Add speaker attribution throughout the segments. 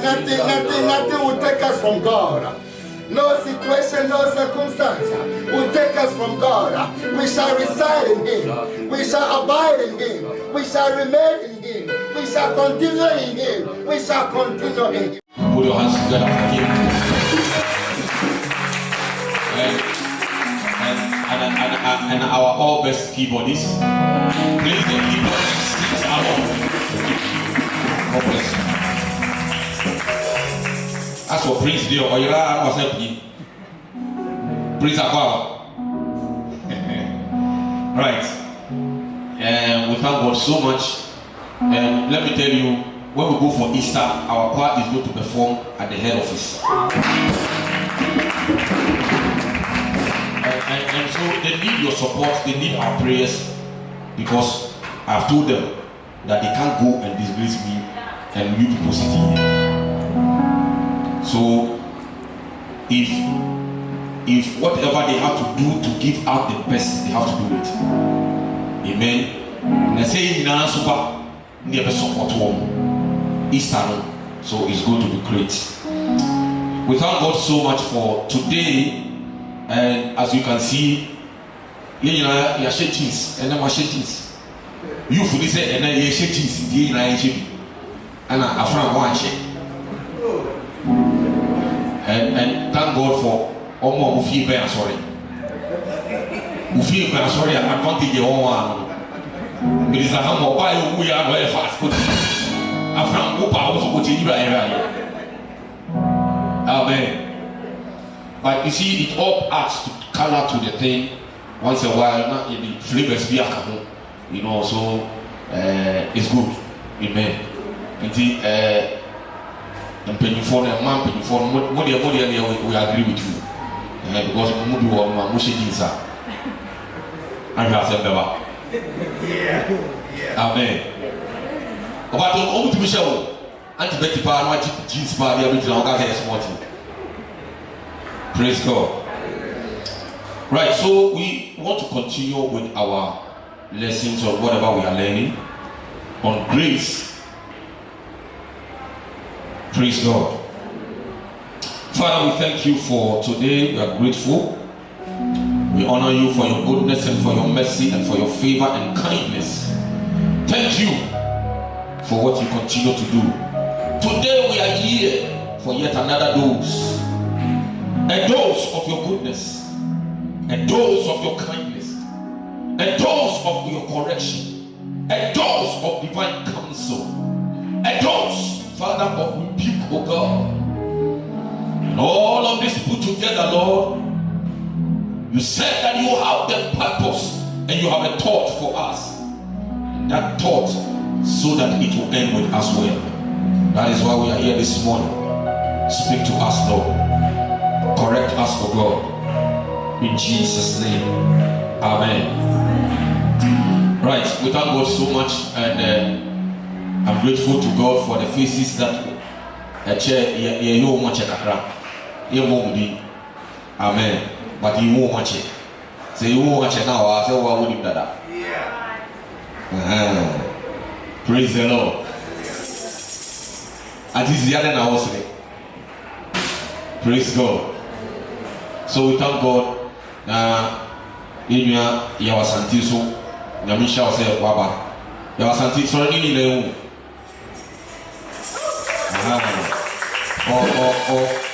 Speaker 1: nothing will take us from God. No situation, no circumstance will take us from God. We shall reside in Him. We shall abide in Him. We shall remain in Him. We shall continue in Him. We shall continue in Him.
Speaker 2: Put your hands together for Him. And our all best keyboardists. Please, the keyboardists, please, along. God bless you. As for Prince Dio, or you are happy. Prince Aqua. Right. We thank God so much. And let me tell you, when we go for Easter, our choir is going to perform at the head office. And so they need your support, they need our prayers, because I've told them that they can't go and disgrace me and you people sitting here. So if whatever they have to do to give out the best, they have to do it. Amen. And I say in super never support one Easter, so it's going to be great. We thank God so much for today. And as you can see, you are cheese and I'm cheese. You for this and then you cheese, you are and I found one shake. And thank God for all more Ufi Bear, sorry. Ufi Bear, sorry, I can't take your one. It is a humble buy we are very fast. I found Upa also put in your area. Amen. But you see, it all adds to color to the thing. Once a while, not the flavors be alcohol, you know. So it's good. Amen. Indeed, and penny for a man, penny for money, we agree with you. Because we do all my mushy jeans. I have said never. Amen. About the old Michelle, Anti-Betty Bar, my jeans bar, the original guy has wanted. Praise God. Right, so we want to continue with our lessons or whatever we are learning on grace. Praise God. Father, we thank you for today. We are grateful. We honor you for your goodness and for your mercy and for your favor and kindness. Thank you for what you continue to do. Today we are here for yet another dose. A dose of your goodness, a dose of your kindness, a dose of your correction, a dose of divine counsel, a dose, Father, of rebuke, oh God. And all of this put together, Lord, you said that you have the purpose and you have a thought for us. And that thought, so that it will end with us well. That is why we are here this morning. Speak to us, Lord. Correct us, oh God, in Jesus' name. Amen. Right, we thank God so much, and I'm grateful to God for the faces that you won't watch it. Amen. But you won't watch it. So you won't watch it now. I say, what would you do that? Praise the Lord. And this is the other now. Praise God. So we thank God. In your Santiso, Yamisha was there, Baba. Your Santiso, in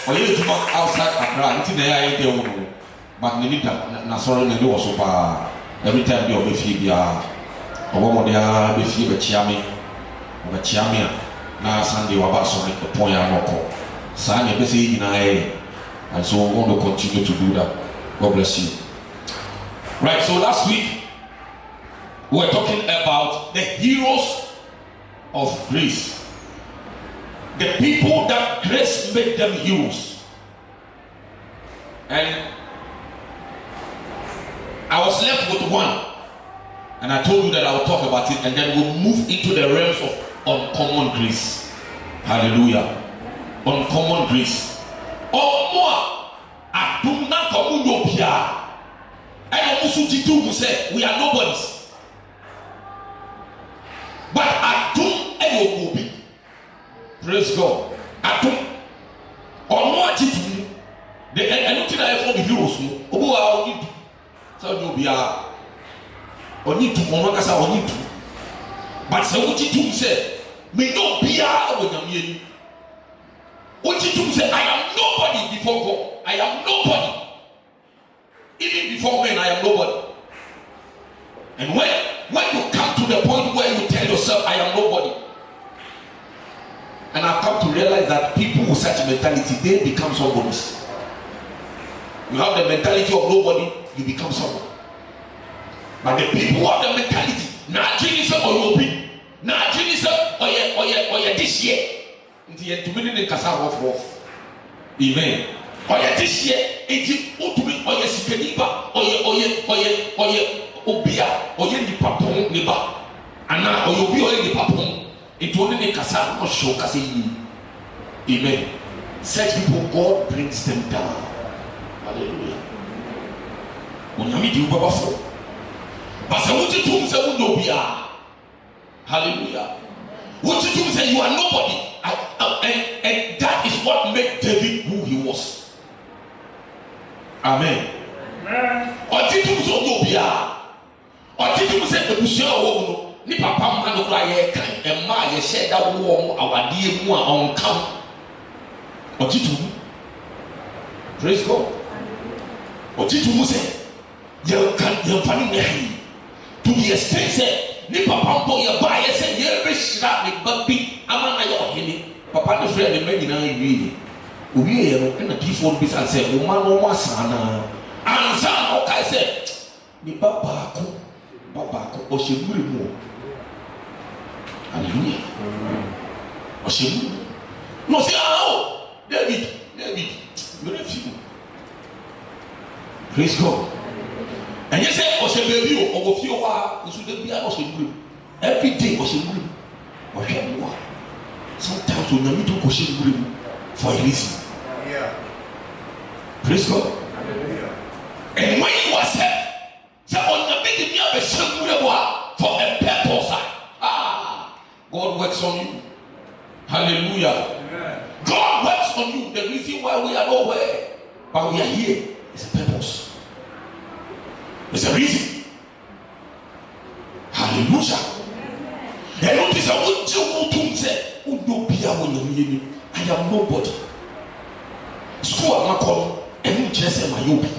Speaker 2: or you come outside Accra until they are in the room. But you need Nasoro and do also every time you're with Fibia or one day with Fibia Chiami or Chiamia. Now Sunday, Wabaso, the point I'm not called. Sunday, busy in and so we're going to continue to do that. God bless you. Right, so last week we were talking about the heroes of grace. The people that grace made them heroes. And I was left with one. And I told you that I would talk about it, and then we'll move into the realms of uncommon grace. Hallelujah. Uncommon grace. Oh, more. I do not come to Pia. I almost say we are nobodies. But I don't. Praise God. Atom. Or no attitude. The anything I have for the heroes. Obu a only. So you be a. Only to Monakasa only to. But so what you say? Me no be a when I'm here. What you say? I am nobody before God. I am nobody. Even before men, I am nobody. And when you come to the point where you tell yourself, I am nobody, and I've come to realize that people with such mentality, they become somebody. You have the mentality of nobody, you become someone. But the people who have the mentality, now Jesus or you'll be, now Jesus or you this year, into the community Kasar of Amen. Or you this year, into Utubi or your Sikaniba or your Obia or your Papon Niba, and now or you'll be or your Papon. It only Kasar or show Kasi. Amen. Such people, God brings them down. Hallelujah. When you meet you, Baba for. But what you do say you no be a. Hallelujah. What you do say you are nobody, and that is what made David who he was. Amen. What you do say you no be a. What you do say the bushel of ni papa man no cry e kan e ma ye share that wo awade mu a on kam. What you do? Praise God. What you do say you can you find me to the extent say ni papa mpo ye ba ye say ye be shira me babi ama na ye ohene papa no frɛ me manyina wi obi ye no na tifo bi say say o ma no mo asana ansa no kai say ni baba ko o se muri mu. Hallelujah. O se muri no say oh David you refuse. Praise God. And you say, "O se baby o go feel wa, you should be a o se muri." Every day o se muri. O hwe mo. Sometimes we need to go se muri for a reason. Yeah. Praise God. Hallelujah. And when you are saved, say on the big me be se muri for a purpose. God works on you. Hallelujah. Amen. God works on you. The reason why we are nowhere, but we are here, is a purpose. There's a reason. Hallelujah. And notice what you say. I am nobody. School am call and just my yobi.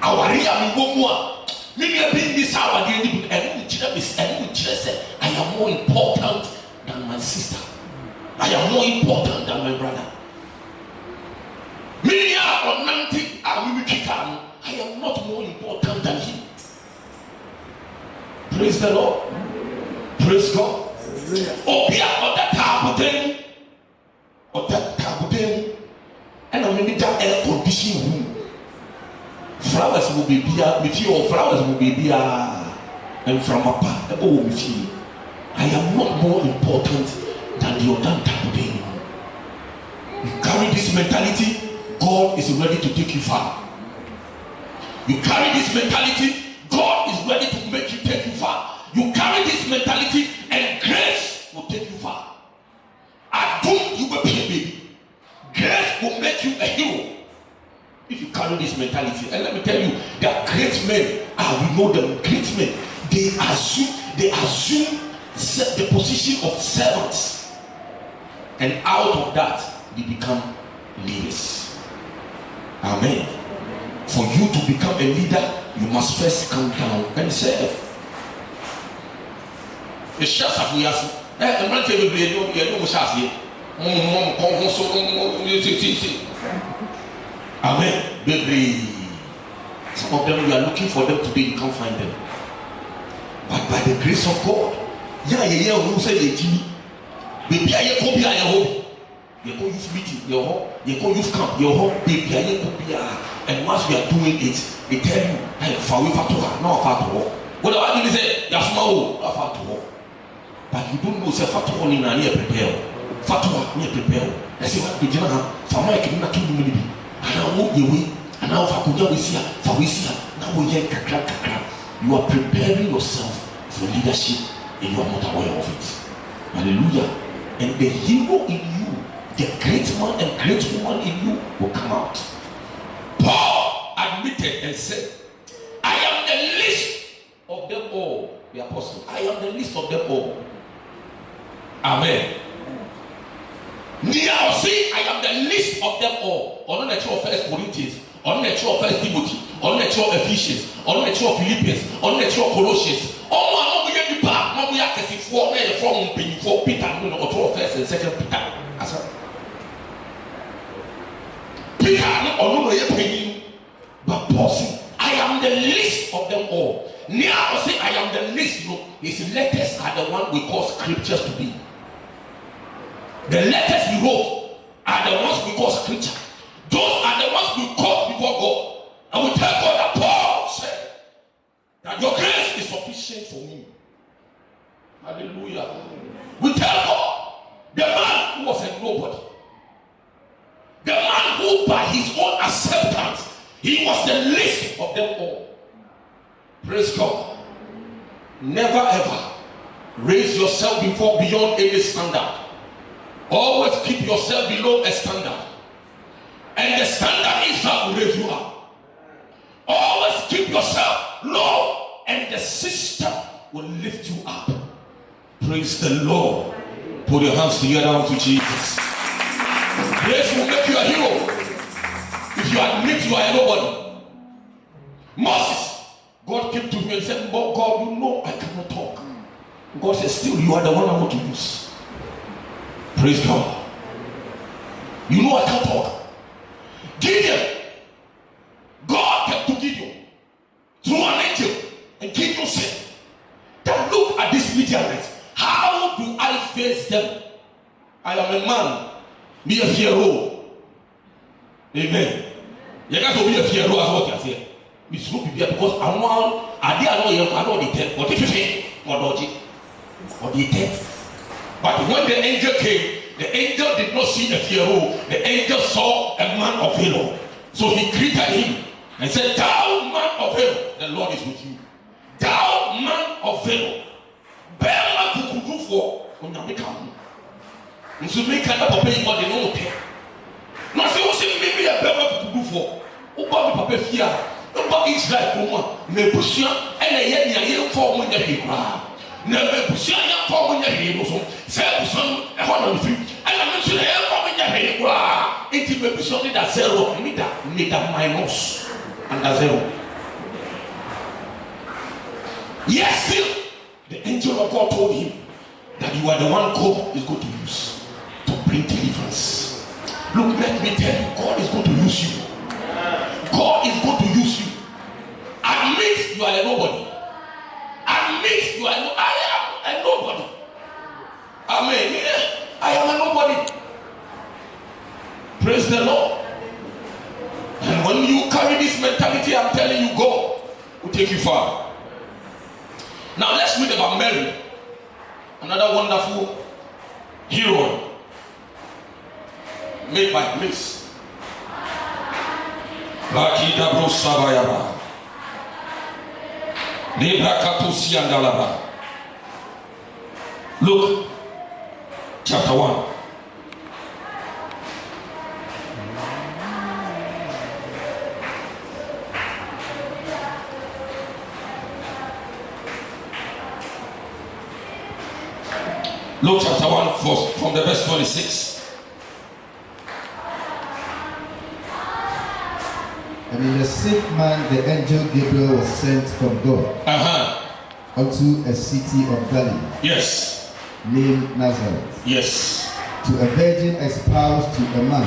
Speaker 2: Our real woman. Maybe I've been this hour and just I am more important than my sister. I am more important than my brother. Many are on 90 I am not more important than him. Praise the Lord. Praise God. Oh, yeah, or that taboo, and I mean that air conditioning room. Flowers will be here, with you, or flowers will be here, and from a part, oh, with you. I am not more important than your damn taboo. You carry this mentality, God is ready to take you far. You carry this mentality, God is ready to make you take you far. You carry this mentality, and grace will take you far. I don't you will pay baby. Grace will make you a hero. If you carry this mentality, and let me tell you, that great men, we know them, great men, they assume the position of servants, and out of that, they become leaders. Amen. For you to become a leader, you must first come down and serve. The shots of we ask, the man tell you, amen. Baby, some of them you are looking for them today, you can't find them. But by the grace of God, who say Jimmy, baby, I could be a home. You go youth meeting, your home, you go youth camp, your home, baby, I could be a. And once we are doing it, they tell you, hey, for we fatuha, no fatuha. What I mean is that Yasmao, a fatuha. But you don't know, say fatuha in a near prepare. Fatuha near prepare. I say, what did you know? For my kidnap too many. And I walk away, and now for we see, now we hear kakra. You are preparing yourself for leadership, and you are not aware of it. Hallelujah. And the hero in you great man and great woman in you will come out. Paul admitted and said, I am the least of them all, the apostles. I am the least of them all. Amen. Now see, I am the least of them all. On the church of 1 Corinthians, on the church of 1 Timothy, on the church of Ephesians, on the church of Philippians, on the church of Colossians. All my the back, no we are getting for Peter, no or 1st and 2nd Peter. Peter, no no penny, but Paul said, I am the least of them all. Now say I am the least. No, his letters are the one we call scriptures to be. The letters we wrote are the ones we call scripture. Those are the ones we call before God. And we tell God that Paul said that your grace is sufficient for me. Hallelujah. We tell God, the man who was a nobody, the man who by his own acceptance, he was the least of them all. Praise God. Never ever raise yourself beyond any standard. Always keep yourself below a standard. And the standard is that will raise you up. Always keep yourself low, and the system will lift you up. Praise the Lord. Put your hands together unto Jesus. Grace will make you a hero. If you admit you are a nobody. Moses, God came to him and said, "Oh God, you know I cannot talk." God said, "Still, you are the one I want to use." Praise God. You know I can't talk. Gideon, God came to Gideon through an angel, and Gideon said, "Then look at these Midianites. How do I face them? I am a man, be a hero." Amen. You guys will be a hero as what you say. Because I know the dead, but if you say, or the dead. But when the angel came, the angel did not see a hero. The angel saw a man of valor. So he greeted him and said, "Thou man of valor, the Lord is with you. Thou man of valor." Bella kukudu for Onyamika. Nso make that papa yi body no okay. No say we say maybe a bella kukudu for. Uba mi papa fia. Uba Israel kuma. Na busia ena ye nia ye for mo nya hekura. Na busia ya for mo nya he no so. Say busia e ho na fi. Ena me so e for mo nya hekura. Enti me busia ni da zero, ni da minus and da zero. Yes, still. The angel of God told him that you are the one God is going to use to bring deliverance. Look, let me tell you, God is going to use you. God is going to use you. Admit you are a nobody. Admit you are I am a nobody. Amen. Yeah, I am a nobody. Praise the Lord. And when you carry this mentality, I'm telling you, God will take you far. Now let's read about Mary, another wonderful hero made by grace. Luke chapter 1. Luke chapter 1 from the verse 26.
Speaker 3: And in the same man the angel Gabriel was sent from God unto a city of Galilee.
Speaker 2: Yes.
Speaker 3: Named Nazareth.
Speaker 2: Yes.
Speaker 3: To a virgin espoused to a man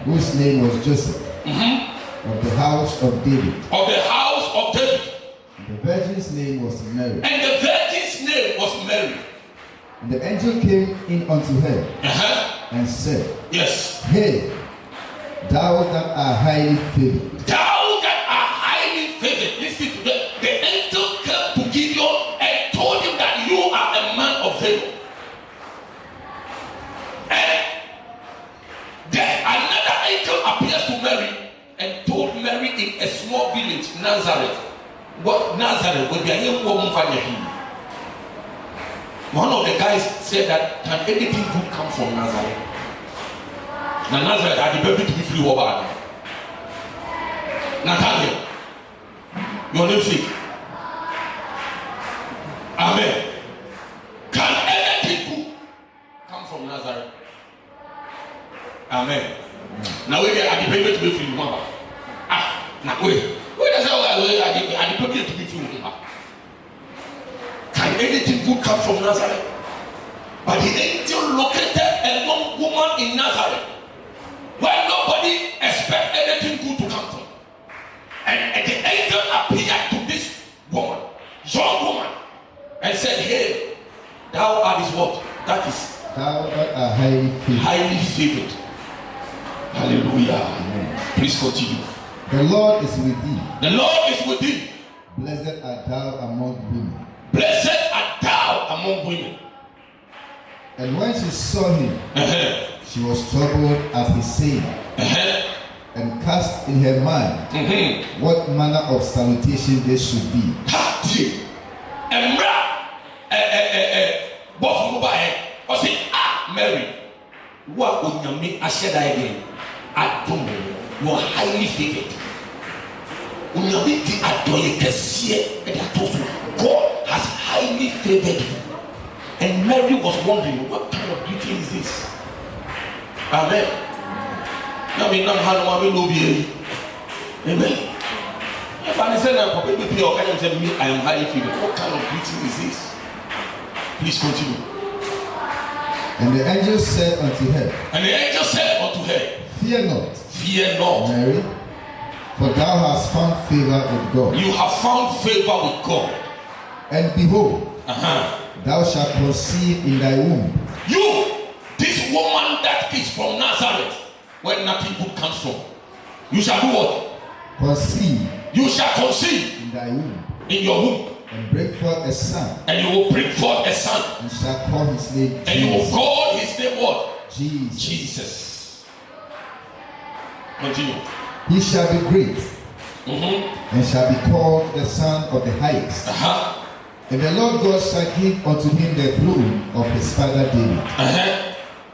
Speaker 3: whose name was Joseph, of the house of David.
Speaker 2: Of the house of David.
Speaker 3: And the virgin's name was Mary.
Speaker 2: And the virgin's name was Mary.
Speaker 3: And the angel came in unto her and said,
Speaker 2: Yes.
Speaker 3: Hey, thou that art highly favored.
Speaker 2: Thou that art highly favored. Listen to that. The angel came to Gideon and told him that you are a man of favor. And then another angel appears to Mary and told Mary in a small village, Nazareth. What Nazareth would be a young woman from him. One of the guys said that, can anything good come from Nazareth? Now Nazareth are the baby to be free over. Nathaniel, your namesake. Amen. Can anything good come from Nazareth? Amen. Now we are the baby to be free. Remember? Now wait does that we are the baby to be free. Remember? Can anything good come from Nazareth? But the angel located a young woman in Nazareth where nobody expected anything good to come from. And the angel appeared to this woman, young woman, and said, hey, thou art his what? That is
Speaker 3: thou art highly favored.
Speaker 2: Highly favored. Hallelujah.
Speaker 3: Amen.
Speaker 2: Please continue.
Speaker 3: The Lord is with thee.
Speaker 2: The Lord is with thee.
Speaker 3: Blessed art thou among women.
Speaker 2: Blessed art thou among women.
Speaker 3: And when she saw him, she was troubled at his saying, and cast in her mind what manner of salutation this should be.
Speaker 2: Mary, what would you make a shed again? You are highly favored. God has highly favored you. And Mary was wondering, what kind of greeting is this? Amen. Amen. If I say that, I am highly favored. What kind of greeting is this? Please continue.
Speaker 3: And the angel said unto her, Fear not, Mary, for thou hast found favor with God.
Speaker 2: You have found favor with God.
Speaker 3: And behold, thou shalt conceive in thy womb.
Speaker 2: You, this woman that is from Nazareth, where nothing good comes from, you shall do what?
Speaker 3: Conceive.
Speaker 2: You shall conceive
Speaker 3: in thy womb.
Speaker 2: In your womb.
Speaker 3: And bring forth a son.
Speaker 2: And you will bring forth a son.
Speaker 3: And shall call his name Jesus.
Speaker 2: And you will call his name what?
Speaker 3: Jesus.
Speaker 2: Jesus. Continue.
Speaker 3: He shall be great. And shall be called the Son of the Highest. And the Lord God shall give unto him the throne of his father David.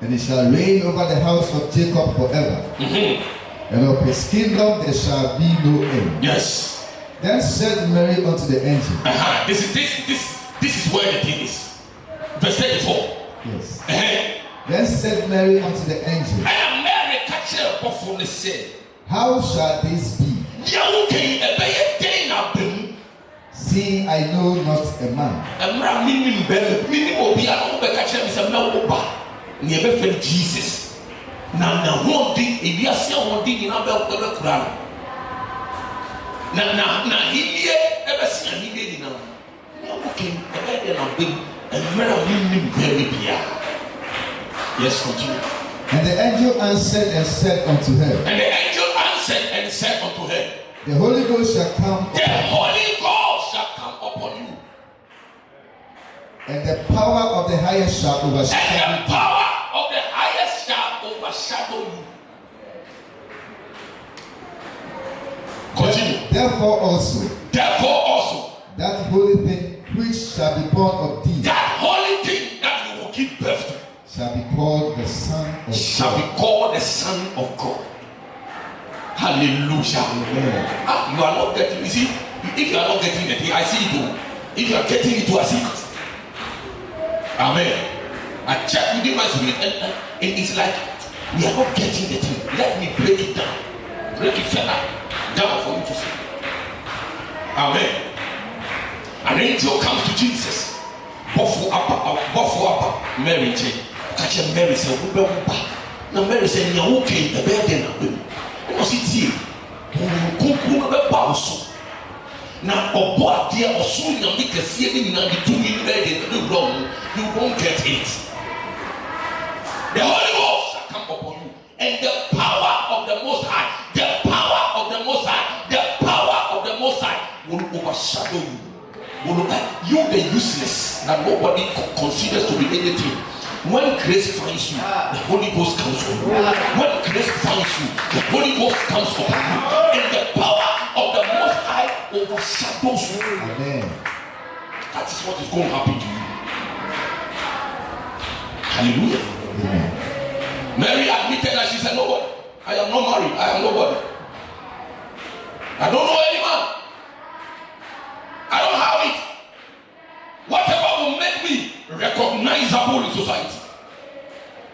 Speaker 3: And he shall reign over the house of Jacob forever. And of his kingdom there shall be no end.
Speaker 2: Yes.
Speaker 3: Then said Mary unto the angel.
Speaker 2: This is where the thing is. Verse 34.
Speaker 3: Yes. Then said Mary unto the angel.
Speaker 2: And Mary catch her before the said,
Speaker 3: how shall this be? Seeing I know not a man.
Speaker 2: Jesus. Now one thing, if you see one thing, you know about the Quran. Now he ever seen he did now. Okay, yes, continue.
Speaker 3: And the angel answered and said unto her.
Speaker 2: And the angel answered and said unto her.
Speaker 3: The Holy Ghost shall come.
Speaker 2: The Holy Ghost shall come upon you.
Speaker 3: And the power of the highest shall overshadow you.
Speaker 2: And the power of the highest shall overshadow you. Continue.
Speaker 3: Therefore also. That holy thing which shall be born of thee.
Speaker 2: That holy thing that you will give birth to.
Speaker 3: Shall be called the Son of God.
Speaker 2: Shall be called the Son of God. Hallelujah.
Speaker 3: Amen.
Speaker 2: You are not getting, you see, if you are not getting it, I see it too. If you are getting it too, I see it. Amen. I check with my spirit and it's like we are not getting the thing. Let me break it down. Break it further down for you to see. Amen. An angel comes to Jesus. Buffalo Mary said, catch Mary said, now Mary said, you're okay, the bed then. I was it here. Now, or what dear or soon you make a ceiling and be doing bed in the wrong, you won't get it. The Holy Ghost shall come upon you, and the power of the Most High, the power of the Most High, the power of the Most High will overshadow you. You the useless that nobody considers to be anything. When grace finds you, the Holy Ghost comes on you. When grace finds you, the Holy Ghost comes upon you, and the power of the Most High overshadows you.
Speaker 3: Amen.
Speaker 2: That is what is going to happen to you. Hallelujah.
Speaker 3: Amen.
Speaker 2: Mary admitted that she said, nobody. I am not married. I am nobody. I don't know any man. I don't have it. Whatever will make me recognizable in society,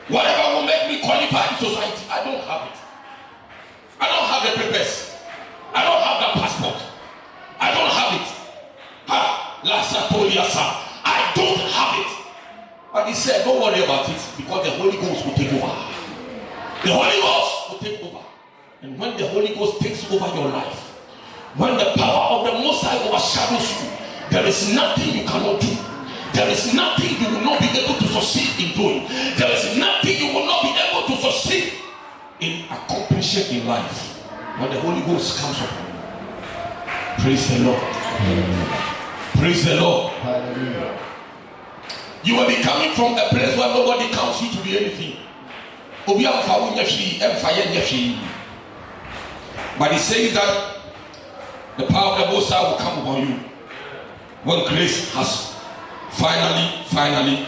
Speaker 2: whatever will make me qualified in society, I don't have it. I don't have the papers. I don't have the passport. I don't have it. I don't have it. But he said, don't worry about it, because the Holy Ghost will take over. The Holy Ghost will take over. And when the Holy Ghost takes over your life, when the power of the Most High overshadows you, there is nothing you cannot do. There is nothing you will not be able to succeed in doing. There is nothing you will not be able to succeed in accomplishing in life. When the Holy Ghost comes upon you. Praise the Lord. Praise the Lord.
Speaker 3: Hallelujah.
Speaker 2: You will be coming from a place where nobody counts you to be anything. But he says that the power of the Most High will come upon you when grace has finally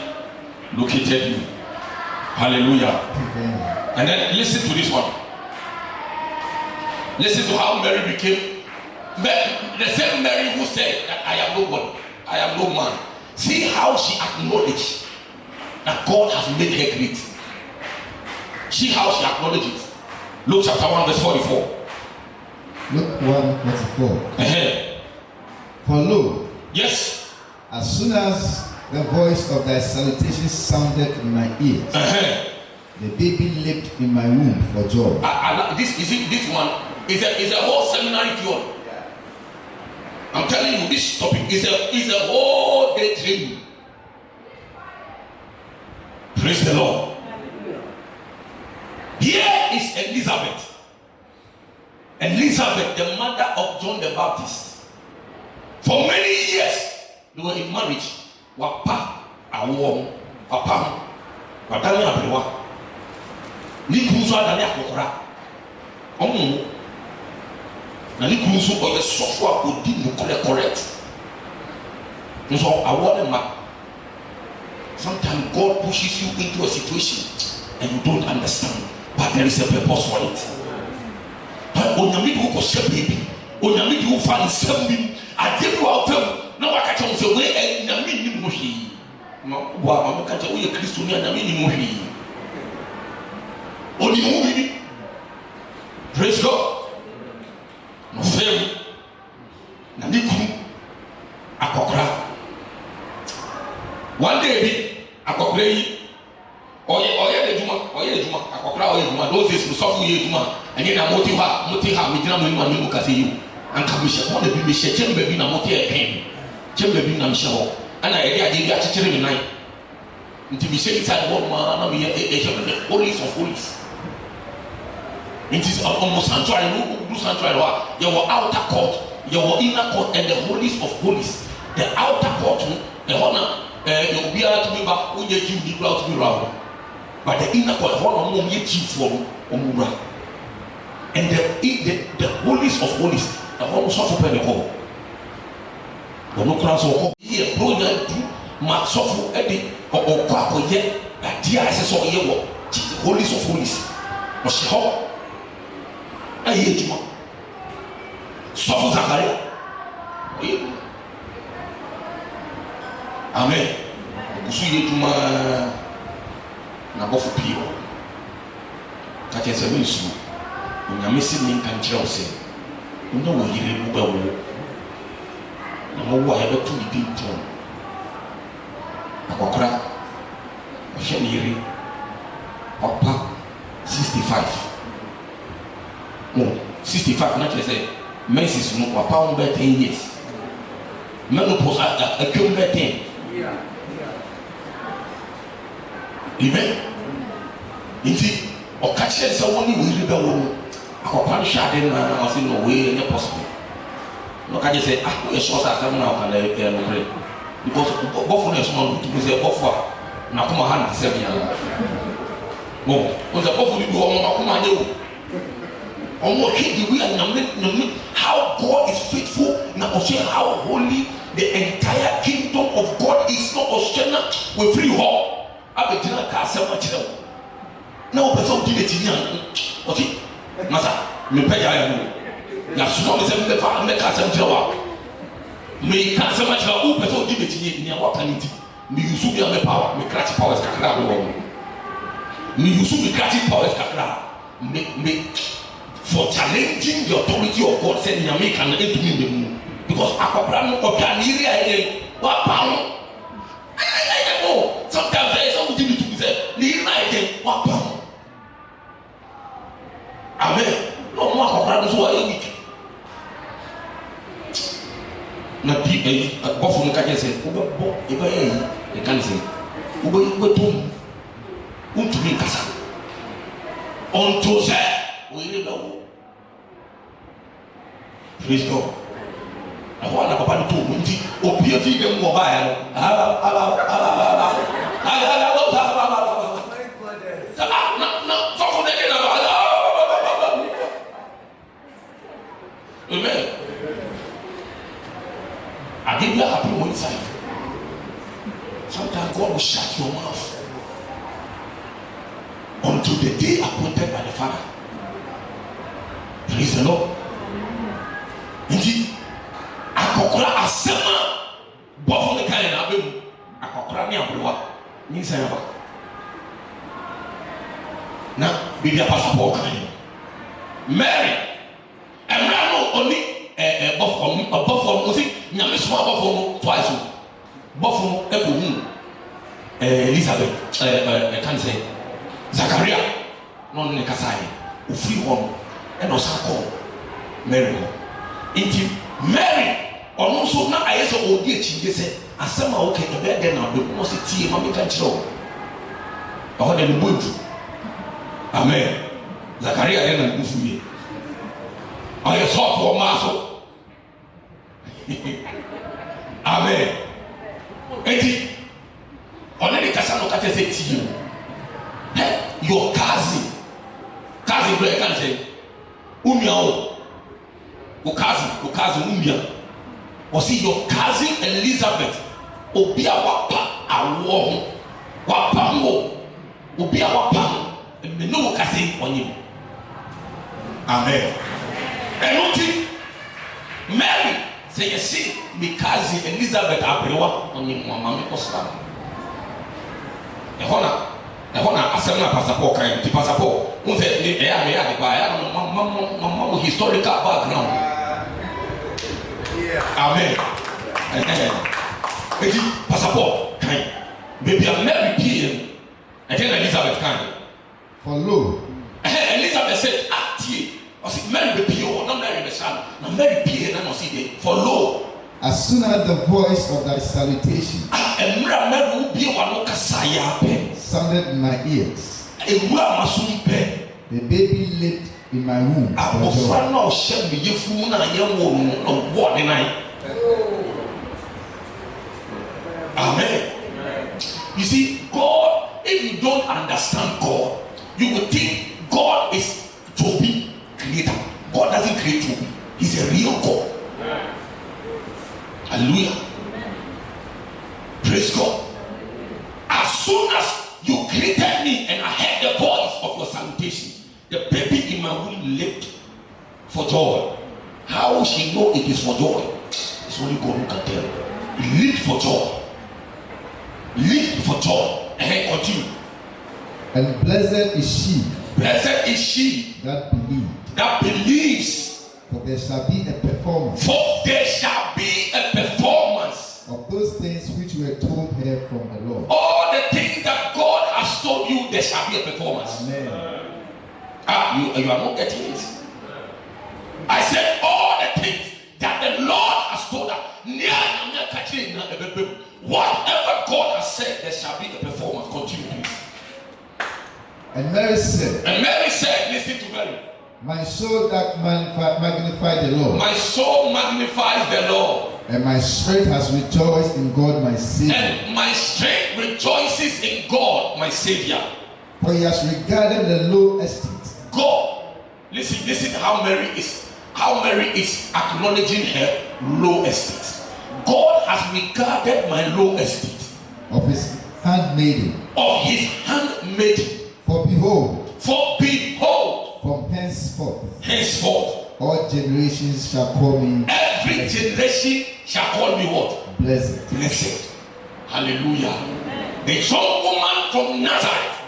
Speaker 2: located you. Hallelujah. And then listen to this one. Listen to how Mary became the same Mary who said that I am nobody, I am no man. See how she acknowledged that God has made her great. See how she acknowledged it. Luke chapter 1 verse 44.
Speaker 3: Luke 1:44. For lo,
Speaker 2: yes,
Speaker 3: as soon as the voice of thy salutation sounded in my ears, the baby leaped in my womb for joy.
Speaker 2: This one is a whole seminary theory. I'm telling you, this topic is a whole day training. Praise the Lord. Here is Elizabeth. Elizabeth, the mother of John the Baptist. For many years, they were in marriage. Wapa, awom, papa, wadani abewa. Ni kuzo adani akokora. Omu. Na ni kuzo oye sofwa odi nukole correct. So I want ma. Sometimes God pushes you into a situation and you don't understand, but there is a purpose for it. But onyami do ko se baby, onyami do fa nsam bi, ade do afam na waka che so we nyami ni mo hwi. No wa ma ka che we Kristo ni nyami ni mo hwi. Oni mo bi. Praise God. No fam. Na ni ku akokra. One day bi akokra yi oye de juma akokra oye juma those days so fu ye juma eni na moti ha me gina mo ni ma ni mo kase yi anka bi she ko de bi me she chem ba bi na moti e pen chem ba bi na me she ho ana e de ade bi a chekere me nan nti bi she inside one man na me e the holies of holies. It is almost sanctuary, no do sanctuary your outer court, your inner court, and the holies of holies. The outer court, the honor you'll be able to be back when you give the crowd to be around. But the inner court, honor mom ye chief from Omura. And the holies of holies, the honor suffer per the call. But no cross or call here, bro, Mark Sofu Eddie or Quapo yet, that dear SS or Yewo, holies of holies. But she hop. I hear you. Sofu Zakaria. Amen. Kusuye juma na bofu pio. Kati ese minsu. Onyame si ni nka nkyerɛ wo sɛ. Wona wo yire mu ba wo. Na mo wo ya betu ni bi ntom. Akokra. Ohye ni yire. Papa 65. No, 65 na kyerɛ sɛ menses no papa on be 10 years. Menopause a come be 10. Amen. Inti okache se woni we ribe wo akokwan hwade na ose no we any possible. No ka je say we short asem na o kan no pray. Because bofu na so man to say bofu na kuma hand se bia. No, o say bofu ni do o ma kuma anye wo. Omo hidi we and how God is faithful na o say how holy the entire kingdom of God is not Oshena with free hall. Abedina Kasema Chel. No, but so give it to you. Okay, Master, me pay you. Ya suma me say me pa me ka sem jewa. Me ka sem jewa u person give it to you ni what can it? Me use me power, me create powers kakra go. Me use me create powers kakra. Me for challenging the authority of God say nyame can enter me them because akopra no opia ni ri aye wa pound. I know sometimes there is something to be said. Ni ri aye wa pound. Amen. No more akopra so aye week. Na di bofo no ka je say wo bo e ba yi e kan say wo tum untumi kasa onto say we re ba wo. Praise God. I want to papa to munti obi ati dem mo ba ya no amen. I give you a happy one side. Sometimes God will shut your mouth until the day appointed by the Father. Praise the Lord. Indeed, akokora asema bofo ne kan na abem akokora ne abrowa ni san ba na bibi passport kan Mary emra no oni bofo no si nyame so bofo no twice bofo no e ko hu Elizabeth kan say Zachariah no ne kasai ofiri ho e no sa ko Mary inti Mary ono so na ayeso odi echi se asema okay e be de na be ko se tie ma me kan chiro o de no boju amen. Zachariah de na bufu ye aye so for ma so amen. Eti ona de kasa no ka te se tie your cousin bro kan say umia o cousin umia o see your cousin Elizabeth obi a wapa awo wapa mo obi a wapa me no kase onye amen. Enoti Mary say you see my cousin Elizabeth abrewa onye mama me kosra ehona asema passport kan ti passport un say ni e ame ya de ba ya mama historical background. Amen. Eti passport kan baby a Mary PM and then Elizabeth kan
Speaker 3: for lo
Speaker 2: Elizabeth said atie o say Mary be PM no Mary be son na Mary PM na no see dey for lo
Speaker 3: as soon as the voice of thy salutation sounded in my ears, the baby leaped in my womb.
Speaker 2: Amen. You see, God, if you don't understand God, you would think God is Toby creator. God doesn't create Toby. He's a real God. Hallelujah. Praise God. As soon as you created me and I heard the voice of your salutation, the baby in my womb leaped for joy. How will she know it is for joy? It's only God who can tell. It leaped for joy. Leaped for joy. And continue.
Speaker 3: And blessed is she.
Speaker 2: Blessed is she
Speaker 3: that believes.
Speaker 2: That believes.
Speaker 3: For there shall be a performance.
Speaker 2: For there shall be a performance
Speaker 3: of those things which were told her from the Lord.
Speaker 2: All the things that God has told you, there shall be a performance.
Speaker 3: Amen.
Speaker 2: You are not getting it. I said all the things that the Lord has told her. Whatever God has said, there shall be a performance. Continue, please.
Speaker 3: And Mary said,
Speaker 2: listen to Mary.
Speaker 3: My soul that magnified the Lord.
Speaker 2: My soul magnifies the Lord.
Speaker 3: And my spirit has rejoiced in God my Savior.
Speaker 2: And my strength rejoices in God my Savior.
Speaker 3: For he has regarded the low estate.
Speaker 2: God, listen how Mary is acknowledging her low estate. God has regarded my low estate.
Speaker 3: Of his handmaiden.
Speaker 2: Of his handmaiden.
Speaker 3: For behold,
Speaker 2: from henceforth,
Speaker 3: all generations shall call me.
Speaker 2: Every generation shall call me what?
Speaker 3: Blessed.
Speaker 2: Blessed. Hallelujah. The young woman from Nazareth,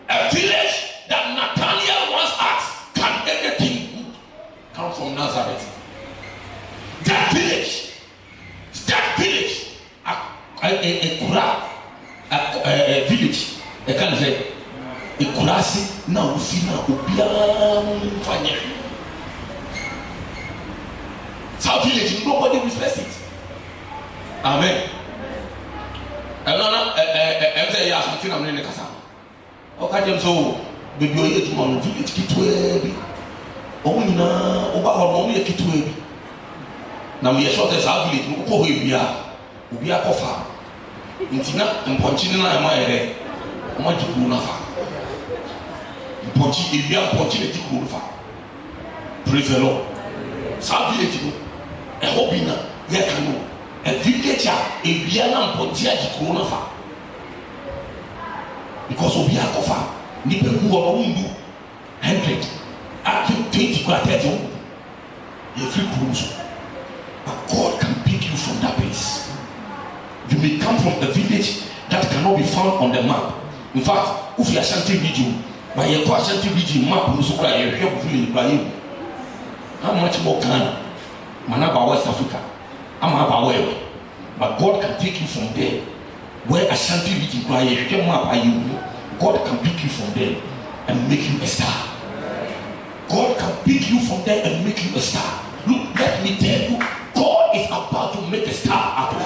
Speaker 2: a village that Nathaniel once asked, can anything good come from Nazareth? That village, a village, a kind of a kurasi na ufina ubiam fanya. South village, nobody respects it. Amen. I'm saying yes, I'm saying I'm in the casa. Okay, I'm so baby, you get to village kitwe. Only na oba hormone kitwe. Na me short as South village, no ko ubia kofa. Ntina mponchi na ma ere. Oma jikuru na fa. Mponchi ebia mponchi na jikuru fa. Praise the Lord. South village no. A hobby na yakano. A village a biana mponchi a jikuru na fa. Because obia kofa ni pe ku ho wundu 100 up to 20 kwa 30. You feel close. But God can pick you from that place. You may come from a village that cannot be found on the map. In fact, if you are Ashanti region, by your Ashanti region map, how much more can Manaba West Africa? I'm about but God can take you from there. Where Ashanti region, God can pick you from there and make you a star. God can pick you from there and make you a star. Look, let me tell you, God is about to make a star out of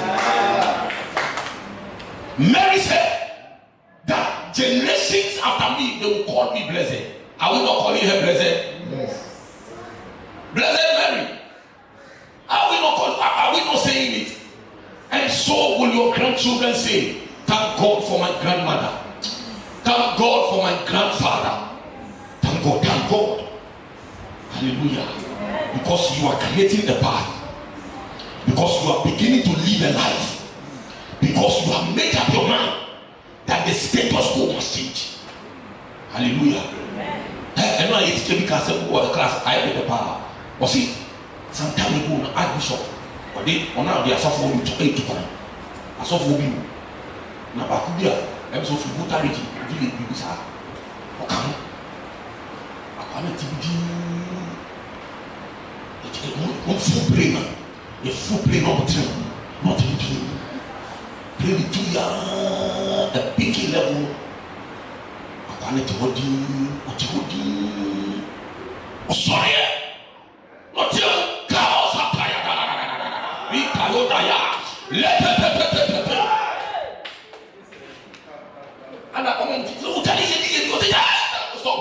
Speaker 2: you. Mary said that generations after me, they will call me blessed. Are we not calling her blessed?
Speaker 3: Yes.
Speaker 2: Blessed Mary. Are we not saying it? And so will your grandchildren say, thank God for my grandmother. Thank God for my grandfather. Thank God, thank God. Hallelujah. Because you are creating a path. Because you are beginning to live a life. Because you have made up your mind that the status quo must change. Hallelujah. And now it's because the class I made the power. Or see, some time ago, an archbishop, or they now they are suffering to 8 to 10. I suffer with you. Now, Bakubia, I'm so for good charity, really big as I come. I can't one full brain, a full brain on the train, not in the train. Play the 2 year, a big level. I can't what you oh, sorry, not you, chaos, we and I want to tell you, so,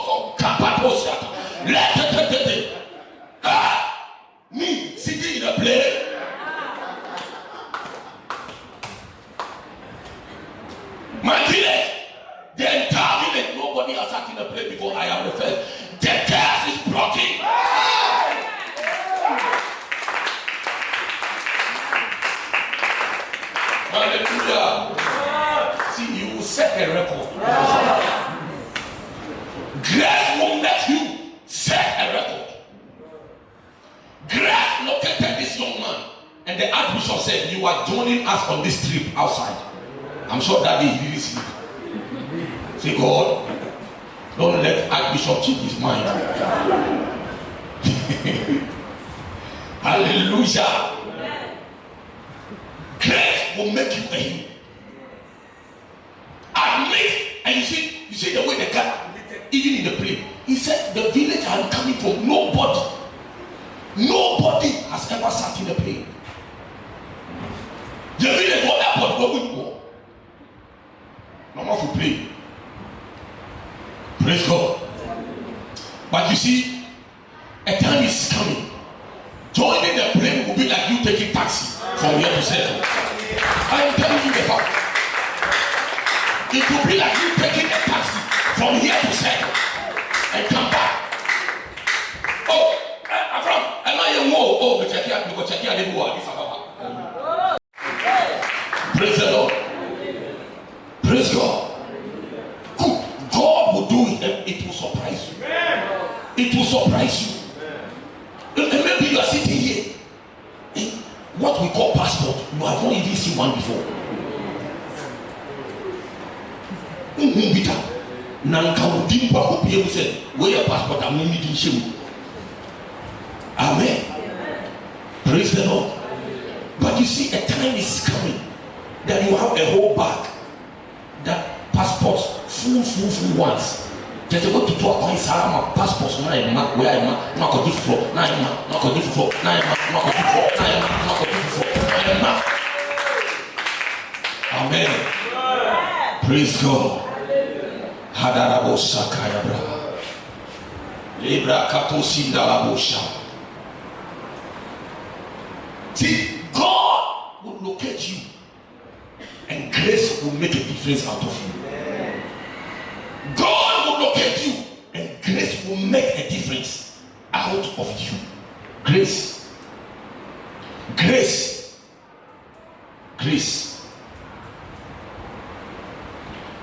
Speaker 2: me sitting in a plane. My village, the entire village, nobody has sat in a plane before I am the first. The gas is broken. Hallelujah. See, you will set a record. Grace will let you set a record. Grace located this young man, and the archbishop said, you are joining us on this trip outside. I'm sure that day he didn't sleep. Say, God, don't let archbishop change his mind. Hallelujah. Grace will make you a hero. Admit, and you see the way the guy even in the plane. He said the village I'm coming from, nobody has ever sat in a plane. The village or airport where we go. No more for plane. Praise God. But you see, a time is coming. Joining the plane will be like you taking taxi from here to Circle. I am telling you the fact. It will be like you taking a taxi from here to Circle and come back. Oh, I'm not even more. Oh, but check it out because check it out the war. Praise the Lord. Praise God. God surprise you. It will surprise you. And maybe you are sitting here. What we call passport, you have not even seen one before. Amen. Praise the Lord. But you see, a time is coming that you have a whole bag that passports full ones. Just go to talk on Sarama passports. Where am I? Not a gift for. Not a gift for. Amen. Praise God. Hadarabo Sakayabra. Libra Kato Sindalabosha. See, God will locate you, and grace will make a difference out of you. God will locate you, and grace will make a difference out of you. Grace.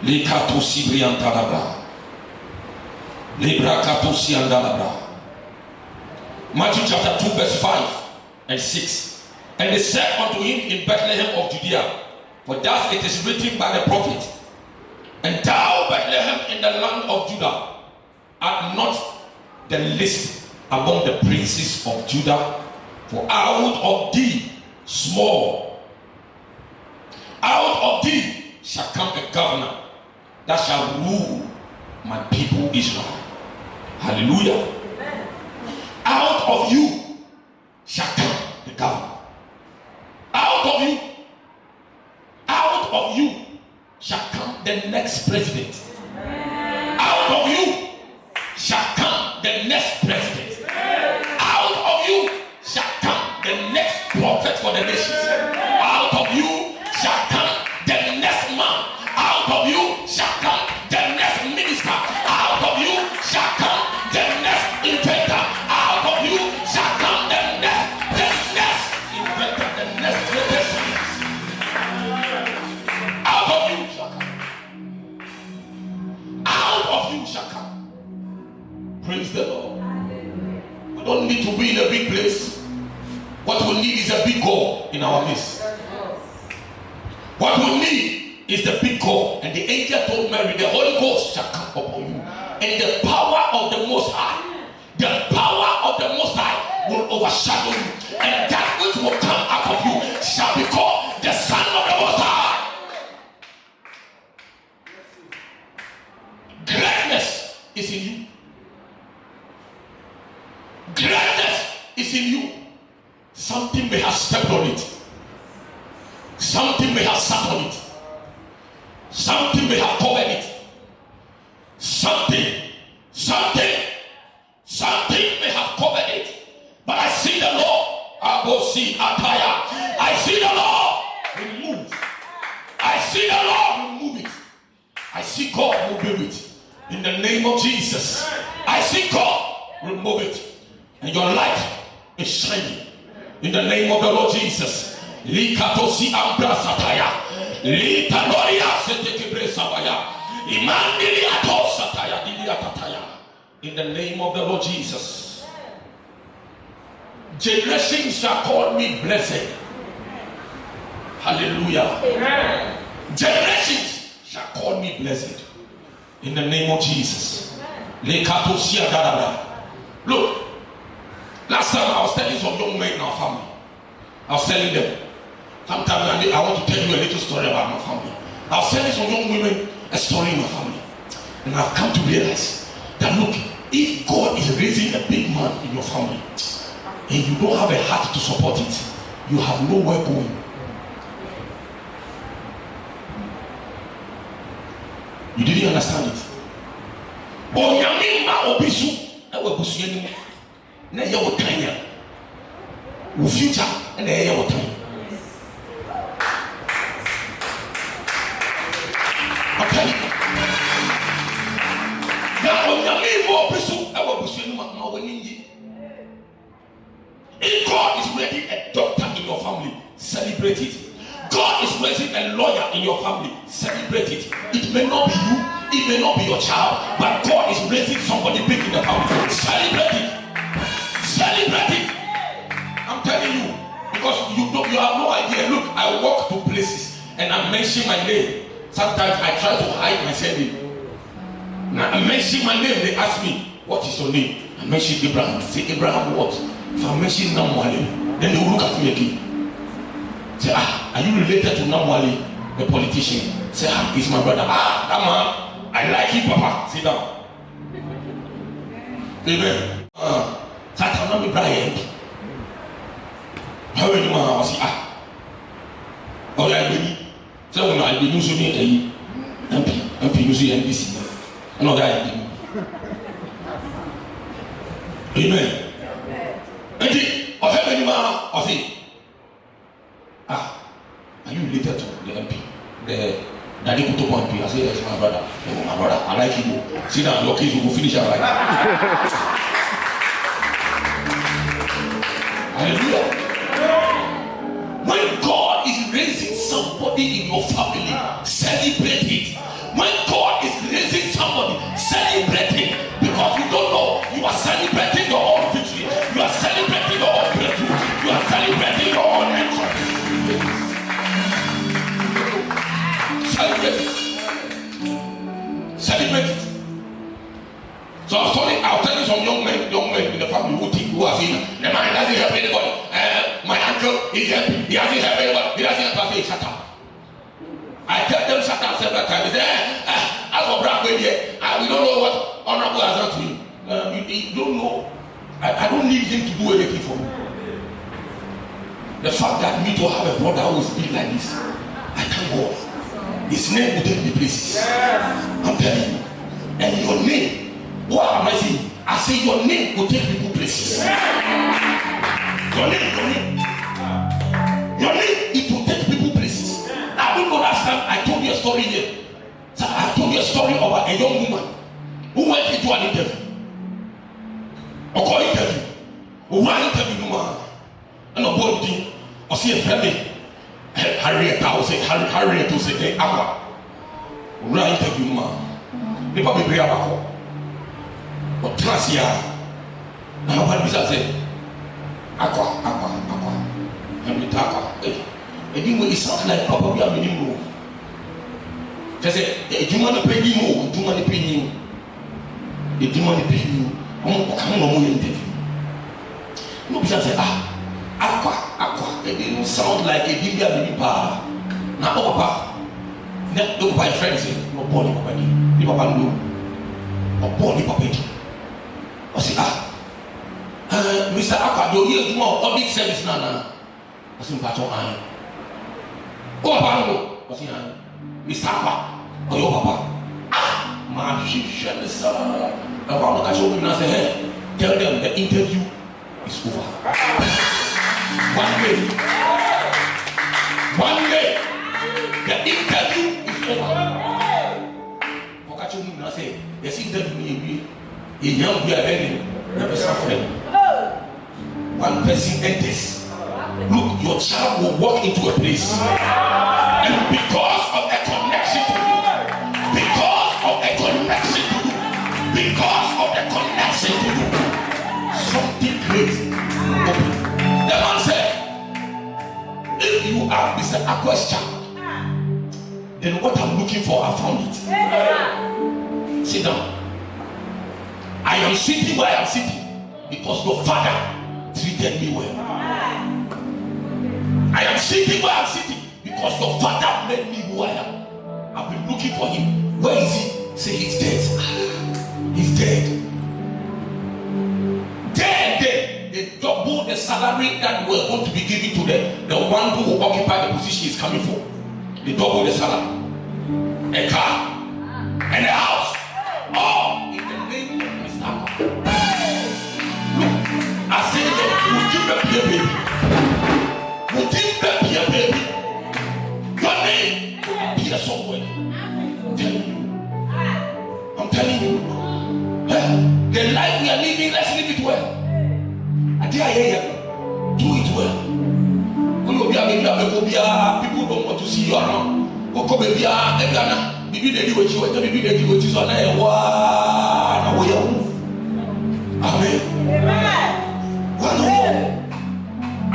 Speaker 2: Likato Sibriantalabra. Libra Kato Siandalabra. Matthew chapter 2, verse 5 and 6. And they said unto him in Bethlehem of Judea, for thus it is written by the prophet, and thou, Bethlehem, in the land of Judah, art not the least among the princes of Judah, for out of thee shall come a governor that shall rule my people Israel. Hallelujah. Out of you shall come the governor. Out of you shall come the next president. Out of you shall come the next president. Out of you shall come the next prophet for the nations. Out of you shall come the next man. Out of you shall come the next minister. Out of you shall come the next inventor. Out of you shall come the next inventor, the next greatest. Out of you shall come. Out of you shall come. Praise the Lord. We don't need to be in a big place. What we need is a big God in our midst. What we need is the big God. And the angel told Mary, the Holy Ghost shall come upon you. And the power of the Most High, will overshadow you. And that which will come out of you shall be called the Son of the Most High. Greatness is in you. Greatness is in you. Something may have stepped on it. Something may have sat on it. Something may have covered it. Something may have covered it. But I see the Lord. I see the Lord remove. I see the Lord remove it. I see God remove it. In the name of Jesus. I see God remove it. And your light is shining. In the name of the Lord Jesus. Likatosi ambra sataya. Litanoria setekebre sabaya. Imandili ato sataya. Diliatataya. In the name of the Lord Jesus. Generations shall call me blessed. Hallelujah. Amen. Generations shall call me blessed. In the name of Jesus. Likatosi adarabra. Look. Last time I was telling some young men in our family. I was telling them. Sometimes I want to tell you a little story about my family. I was telling some young women a story in my family. And I've come to realize that look, if God is raising a big man in your family and you don't have a heart to support it, you have nowhere going. You didn't understand it. Na ye wo tanya wo future na ye wo tanya okay na onyame mo obisu e wo busu ni ma woni yi. If God is raising a doctor in your family, celebrate it. God is raising a lawyer in your family, celebrate it. It may not be you, It may not be your child, but God is raising somebody big in the house. Celebrate it. Celebrate it. I'm telling you, because you have no idea. Look, I walk to places and I mention my name. Sometimes I try to hide myself. Now I mention my name, they ask me, what is your name? I mention Abraham. Say, Abraham what? If I mention Namwale, then they will look at me again. Say, are you related to Namwale, the politician? Say, he's my brother. That man, I like him, Papa. Sit down. Amen. Satanami Brian. How many man was he? Oh, yeah, baby. So when I be using me, MP using NBC. Another guy. Amen. And or how many man was he? Are you related to the MP? The Daddy Kutopo MP? I say, yes, my brother. Oh, my brother, I like you. See now, your case will go finish out like that. Hallelujah. When God is raising somebody in your family, celebrate it. When God is raising somebody, celebrate it. Because you don't know, you are celebrating your own victory. You are celebrating your own breakthrough. You are celebrating your own entrance. Celebrate it. Celebrate it. So I was telling some young men in the family who are saying, the man doesn't help anybody. My uncle is helping. He hasn't helped anybody. He doesn't help us. Shut up. I tell them shut up several times. They say, as for Brad Wade here, we don't know what Honorable has done to him. You don't know. I don't need him to do anything for me. The fact that me to have a brother who is big like this, I thank God. His name will take me places. I'm telling you. And your name, what am I saying? I say your name will take people places. Your name, it will take people places. I don't know last time I told you a story here. So I told you a story about a young woman who went into an interview. Who ran interview woman. And a body, or see a friend, Harriet, I will say, Harriet to say, Aqua. Ran interview woman. They probably bring up but trust ya. Now what Bisa say? Aqua. And we talk. And then it sounds like Papa we are minimum. Just say, do you want to pay you more? Do you want to pay you? If you want to pay you, come on more interview. No Bisa say, Aqua. It didn't sound like a Bibia baby pa. Now Papa. Look my friend say, no body Papa. Ni Papa no. Or body Papa. I say, Mr. Akado, you more public service now. I say, Pato, oh, Papa, I say, Mr. Akwa, oh, your Papa. Man, she shut the sun. I want to catch you and I say, hey, tell them the interview is over. One day, the interview is over. I catch you and I say, this interview a young boy never suffering. One person enters. Look, your child will walk into a place, and because of a connection to you, because of a connection to you, because of the connection to you, something great will open. The man said, if you are Mr. Akwa's child, then what I'm looking for, I found it. Sit down. I am sitting where I am sitting because your father treated me well. I am sitting where I am sitting because your father made me who I am. I've been looking for him. Where is he? Say he's dead. He's dead. Dead. They double the salary that we're going to be giving to the one who will occupy the position he's coming for. They double the salary. A car and a house. Oh, in the name of Mr. Look, I say, would you be a baby? Would you be a baby? Your name will appear somewhere. I'm telling you. The life we are living, let's live it well. I do it well. People don't want to see you around. Bibi dey do what you want. Bibi dey do what you want. Now we are. Amen.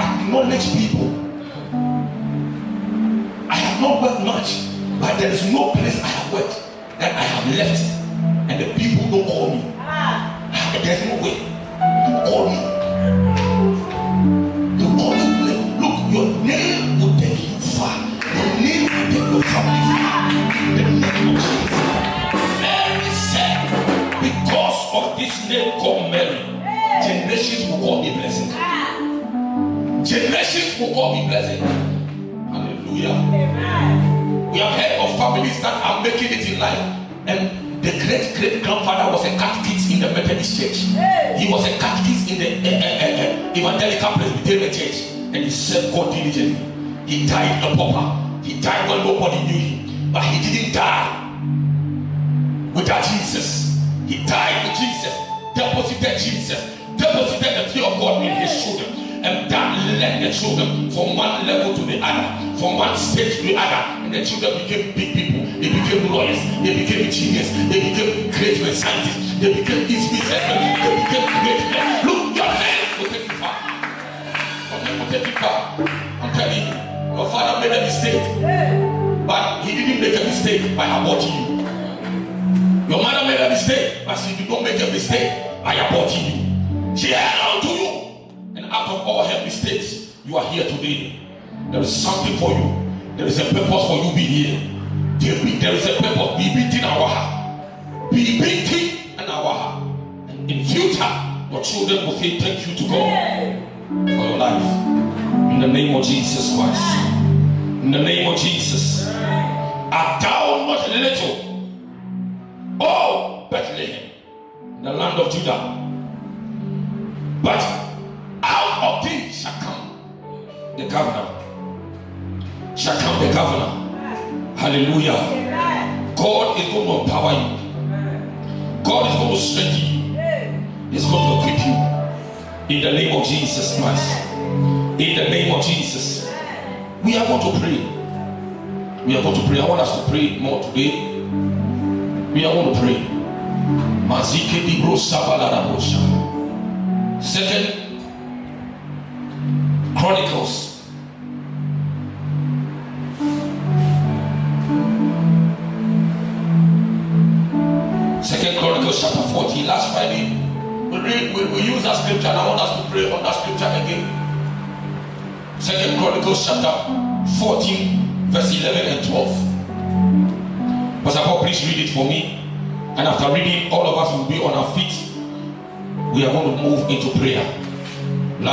Speaker 2: Acknowledge people. I have not worked much, but there is no place I have worked that I have left, and the people don't call me. There's no way. Call me. You call me. Look, your name will take you far. Your name will take your family far. The name of Jesus. Mary said, because of this name called Mary, generations will call me blessing. Generations will call me blessing. Hallelujah. We have heard of families that are making it in life, and the great-great-grandfather was a catechist in the Methodist Church. He was a catechist in the Evangelical Presbyterian Church, and he served God diligently. He died a pauper. He died when nobody knew him, but he didn't die without Jesus. He died with Jesus, deposited the fear of God in his children, and that led the children from one level to the other, from one stage to the other, and the children became big people. They became lawyers, they became genius, they became great scientists, they became businessmen, they became great men. Look, your name will take you far. Your name will take you far. I'm telling you, your father made a mistake, but he didn't make a mistake by aborting you. Your mother made a mistake, but she did not make a mistake by aborting you. She held on to you, and out of all her mistakes, you are here today. There is something for you. There is a purpose for you being here. There is a purpose. Be beaten our heart. Be beaten an hour. In future, your children will say thank you to God for your life. In the name of Jesus Christ. In the name of Jesus. Art thou not little, oh Bethlehem, the land of Judah? But out of thee shall come the governor. Shall come the governor. Hallelujah. God is going to empower you. God is going to strengthen you. He's going to equip you. In the name of Jesus Christ. In the name of Jesus. We are going to pray. We are going to pray. I want us to pray more today. We are going to pray. Second Chronicles. Second Chronicles chapter 14. Last Friday, we use that scripture, and I want us to pray on that scripture again. Second Chronicles chapter 14, verse 11 and 12. Pastor Paul, please read it for me. And after reading, all of us will be on our feet. We are going to move into prayer.
Speaker 3: And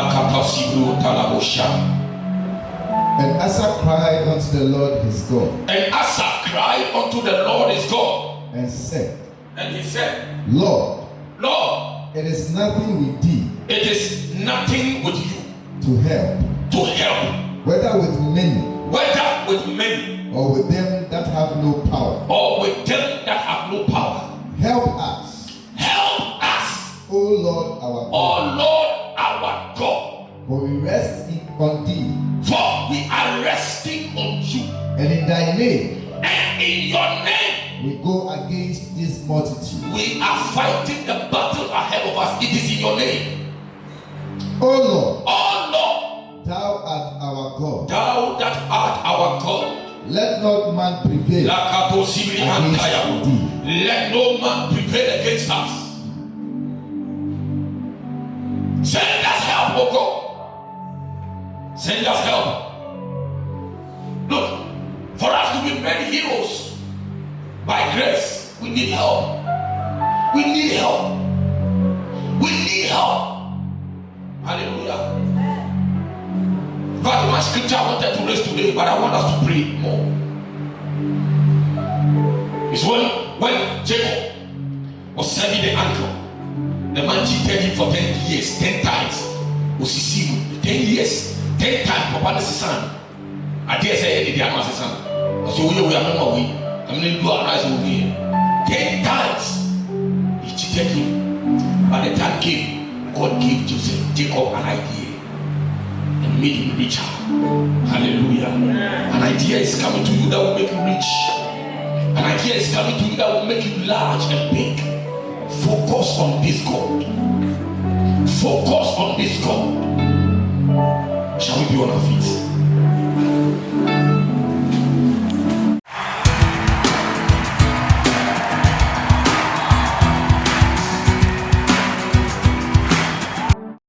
Speaker 3: Asa cried unto the Lord his God.
Speaker 2: And Asa cried unto the Lord his God.
Speaker 3: And said,
Speaker 2: and he said,
Speaker 3: Lord,
Speaker 2: Lord,
Speaker 3: it is nothing with thee.
Speaker 2: It is nothing with you.
Speaker 3: To help.
Speaker 2: To help.
Speaker 3: Whether with many.
Speaker 2: Whether with many.
Speaker 3: Or with them that have no power.
Speaker 2: Or with them that have no power.
Speaker 3: Help us.
Speaker 2: Help us.
Speaker 3: O Lord our God.
Speaker 2: O Lord our God.
Speaker 3: For we rest on thee.
Speaker 2: For we are resting on you.
Speaker 3: And in thy name.
Speaker 2: And in your name.
Speaker 3: We go against this multitude.
Speaker 2: We are fighting the battle ahead of us. It is in your name.
Speaker 3: O Lord.
Speaker 2: Oh Lord.
Speaker 3: Thou art our God.
Speaker 2: Thou that art our God.
Speaker 3: Let not man prevail against thee.
Speaker 2: Let no man prevail against us. Send us help, O God. Send us help. Look, for us to be many heroes, by grace, we need help. We need help. We need help. Hallelujah. Very much scripture I wanted to raise today, but I want us to pray more. It's when Jacob was serving the uncle, the man cheated him for 10 years, 10 times. 10 years, 10 times. Papa is son. I dare say he was son. So we are not away. I'm going to do a nice movie. 10 times he cheated him. By the time came, God gave Jacob an idea and made him richer. Hallelujah. An idea is coming to you that will make you rich. An idea idea is coming to you that will make you large and big. Focus on this God. Focus on this God. Shall we be on our feet?